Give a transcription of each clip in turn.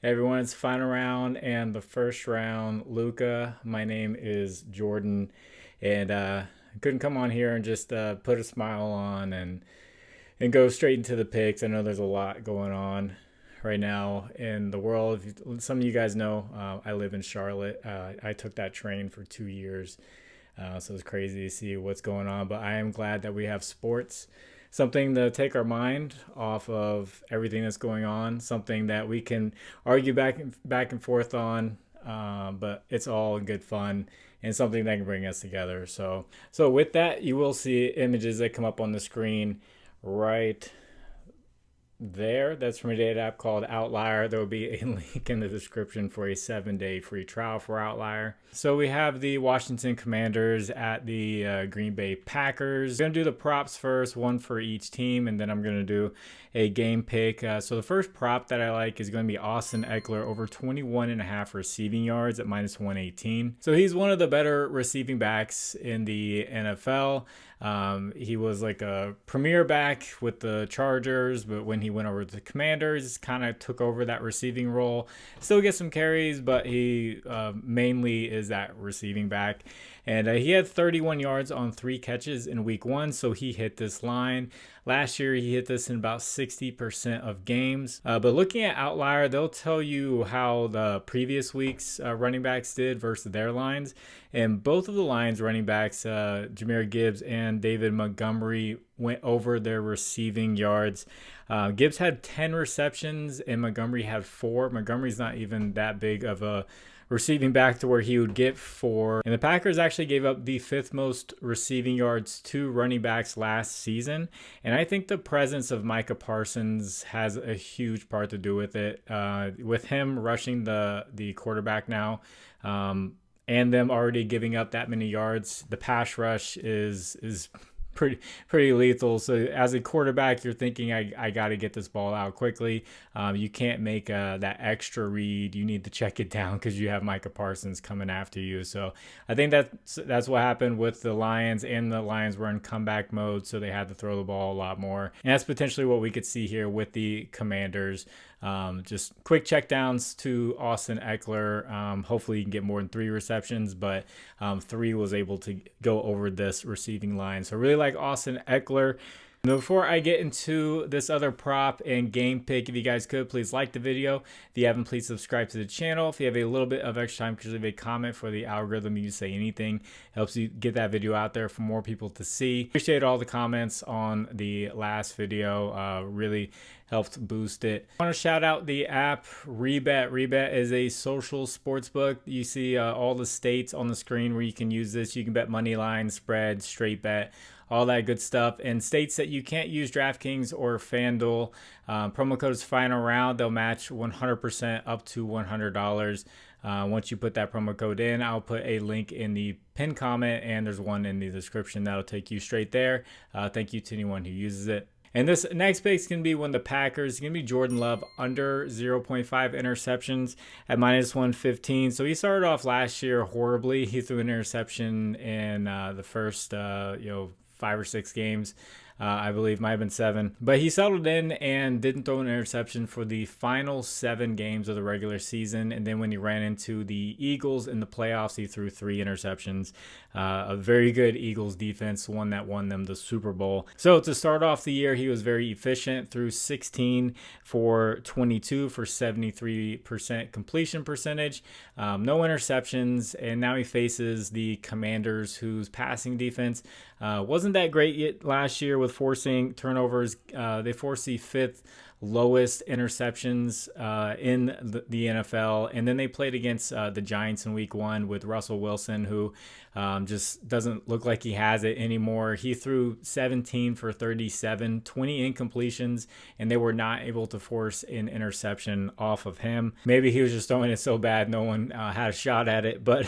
Hey everyone, it's final round and the first round. Luca, my name is Jordan, and I couldn't come on here and just put a smile on and go straight into the picks. I know there's a lot going on right now in the world. Some of you guys know I live in Charlotte. I took that train for 2 years, so it's crazy to see what's going on. But I am glad that we have sports, something to take our mind off of everything that's going on, something that we can argue back and forth on, but it's all good fun and something that can bring us together. So with that, you will see images that come up on the screen right there. That's from a data app called Outlier. There will be a link in the description for a 7-day free trial for Outlier. So we have the Washington Commanders at the Green Bay Packers. I'm going to do the props first, one for each team, and then I'm going to do a game pick. So the first prop that I like is going to be Austin Eckler over 21.5 receiving yards at minus 118. So he's one of the better receiving backs in the NFL. He was like a premier back with the Chargers, but when he went over to the Commanders, kind of took over that receiving role. Still gets some carries, but he mainly is that receiving back. And he had 31 yards on 3 catches in week 1, so he hit this line. Last year, he hit this in about 60% of games. But looking at Outlier, they'll tell you how the previous week's running backs did versus their lines. And both of the lines, running backs, Jahmyr Gibbs and David Montgomery, went over their receiving yards. Gibbs had 10 receptions and Montgomery had 4. Montgomery's not even that big of a receiving back to where he would get 4. And the Packers actually gave up the 5th most receiving yards to running backs last season. And I think the presence of Micah Parsons has a huge part to do with it. With him rushing the quarterback now, and them already giving up that many yards, the pass rush is pretty lethal. So as a quarterback, you're thinking, I got to get this ball out quickly. You can't make that extra read. You need to check it down because you have Micah Parsons coming after you. So I think that's what happened with the Lions, and the Lions were in comeback mode, so they had to throw the ball a lot more. And that's potentially what we could see here with the Commanders. Just quick checkdowns to Austin Eckler. Hopefully you can get more than 3 receptions, but 3 was able to go over this receiving line. So I really like Austin Eckler. Now, before I get into this other prop and game pick, if you guys could, please like the video. If you haven't, please subscribe to the channel. If you have a little bit of extra time, please leave a comment for the algorithm. You say anything. Helps you get that video out there for more people to see. Appreciate all the comments on the last video. Really helped boost it. I want to shout out the app Rebet. Rebet is a social sports book. You see all the states on the screen where you can use this. You can bet money line, spread, straight bet, all that good stuff. And states that you can't use DraftKings or Fanduel, promo code is final round. They'll match 100% up to $100. Once you put that promo code in, I'll put a link in the pinned comment, and there's one in the description that'll take you straight there. Thank you to anyone who uses it. And this next pick is going to be one of the Packers. It's going to be Jordan Love under 0.5 interceptions at minus 115. So he started off last year horribly. He threw an interception in the first 5 or 6 games. I believe might have been 7, but he settled in and didn't throw an interception for the final 7 games of the regular season. And then when he ran into the Eagles in the playoffs, he threw 3 interceptions. A very good Eagles defense, one that won them the Super Bowl. So to start off the year, he was very efficient, threw 16 for 22 for 73% completion percentage, no interceptions. And now he faces the Commanders, whose passing defense wasn't that great yet last year with forcing turnovers. They forced the 5th lowest interceptions in the NFL. And then they played against the Giants in week 1 with Russell Wilson, who just doesn't look like he has it anymore. He threw 17 for 37, 20 incompletions, and they were not able to force an interception off of him. Maybe he was just throwing it so bad no one had a shot at it. But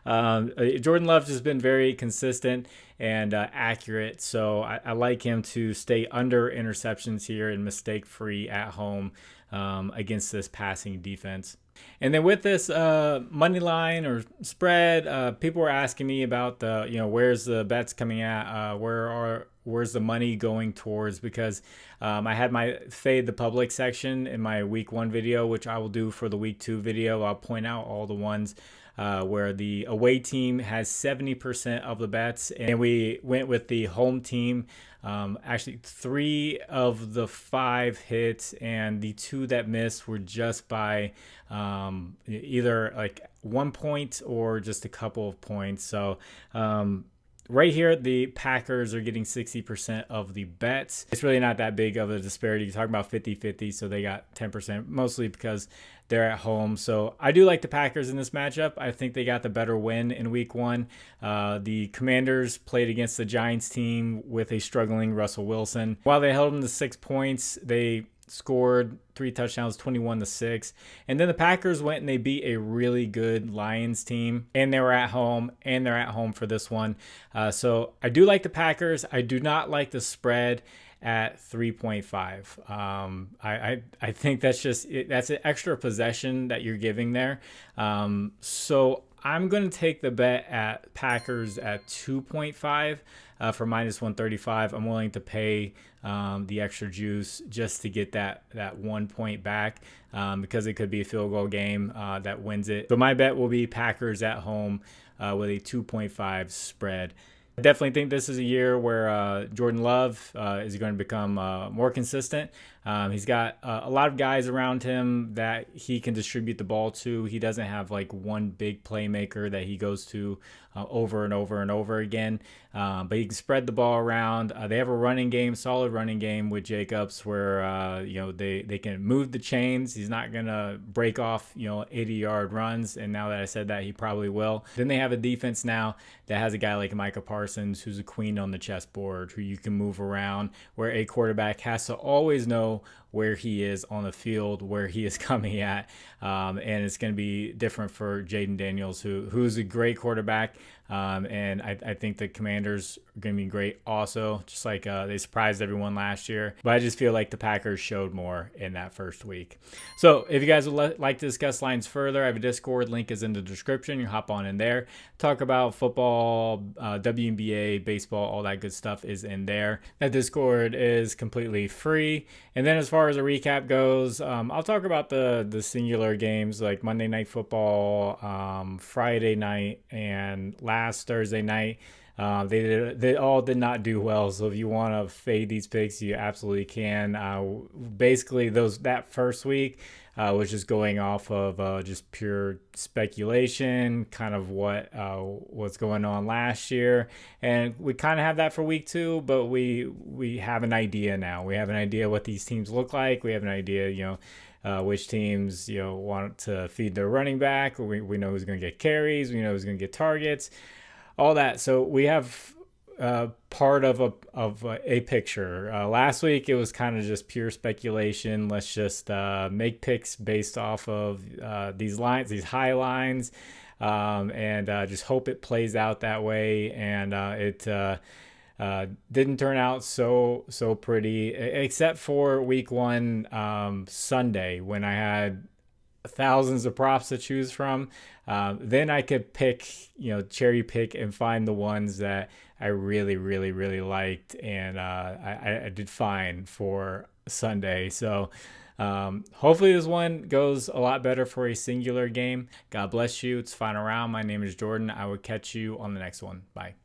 Jordan Love has been very consistent and accurate. So I like him to stay under interceptions here and mistake free at home against this passing defense. And then with this money line or spread, people were asking me about where's the bets coming at? Where where's the money going towards, because I had my fade the public section in my week 1 video, which I will do for the week 2 video. I'll point out all the ones where the away team has 70% of the bets, and we went with the home team. Actually, 3 of the 5 hits, and the 2 that missed were just by either like 1 point or just a couple of points. So right here, the Packers are getting 60% of the bets. It's really not that big of a disparity. You're talking about 50-50, so they got 10%, mostly because they're at home. So I do like the Packers in this matchup. I think they got the better win in week 1. The Commanders played against the Giants team with a struggling Russell Wilson. While they held them to 6 points, they scored 3 touchdowns, 21-6. And then the Packers went and they beat a really good Lions team, and they were at home, and they're at home for this one. So I do like the Packers. I do not like the spread at 3.5. I think that's an extra possession that you're giving there. So I'm going to take the bet at Packers at 2.5 for minus 135. I'm willing to pay the extra juice just to get that 1 point back, because it could be a field goal game that wins it. So my bet will be Packers at home with a 2.5 spread. I definitely think this is a year where Jordan Love is going to become more consistent. He's got a lot of guys around him that he can distribute the ball to. He doesn't have like one big playmaker that he goes to over and over and over again. But he can spread the ball around. They have a running game, solid running game with Jacobs, where they can move the chains. He's not gonna break off 80-yard runs. And now that I said that, he probably will. Then they have a defense now that has a guy like Micah Parsons, who's a queen on the chessboard, who you can move around, where a quarterback has to always know where he is on the field, where he is coming at. And it's going to be different for Jaden Daniels, who's a great quarterback. And I think the Commanders are going to be great also, just like they surprised everyone last year. But I just feel like the Packers showed more in that first week. So if you guys would like to discuss lines further, I have a Discord. Link is in the description. You hop on in there. Talk about football, WNBA, baseball, all that good stuff is in there. That Discord is completely free. And then as far as a recap goes, I'll talk about the singular games like Monday Night Football, Friday night, and last Thursday night. They all did not do well. So if you want to fade these picks, you absolutely can. Basically, that first week was just going off of just pure speculation, kind of what's going on last year, and we kind of have that for week 2. But we have an idea now. We have an idea what these teams look like. We have an idea, which teams want to feed their running back. We know who's going to get carries. We know who's going to get targets. All that. So we have part of a picture. Last week it was kind of just pure speculation. Let's just make picks based off of these lines, these high lines, and just hope it plays out that way. And it didn't turn out so pretty, except for week 1 Sunday, when I had thousands of props to choose from. Then I could pick, cherry pick and find the ones that I really, really, really liked. And I did fine for Sunday. So hopefully this one goes a lot better for a singular game. God bless you. It's final round. My name is Jordan. I will catch you on the next one. Bye.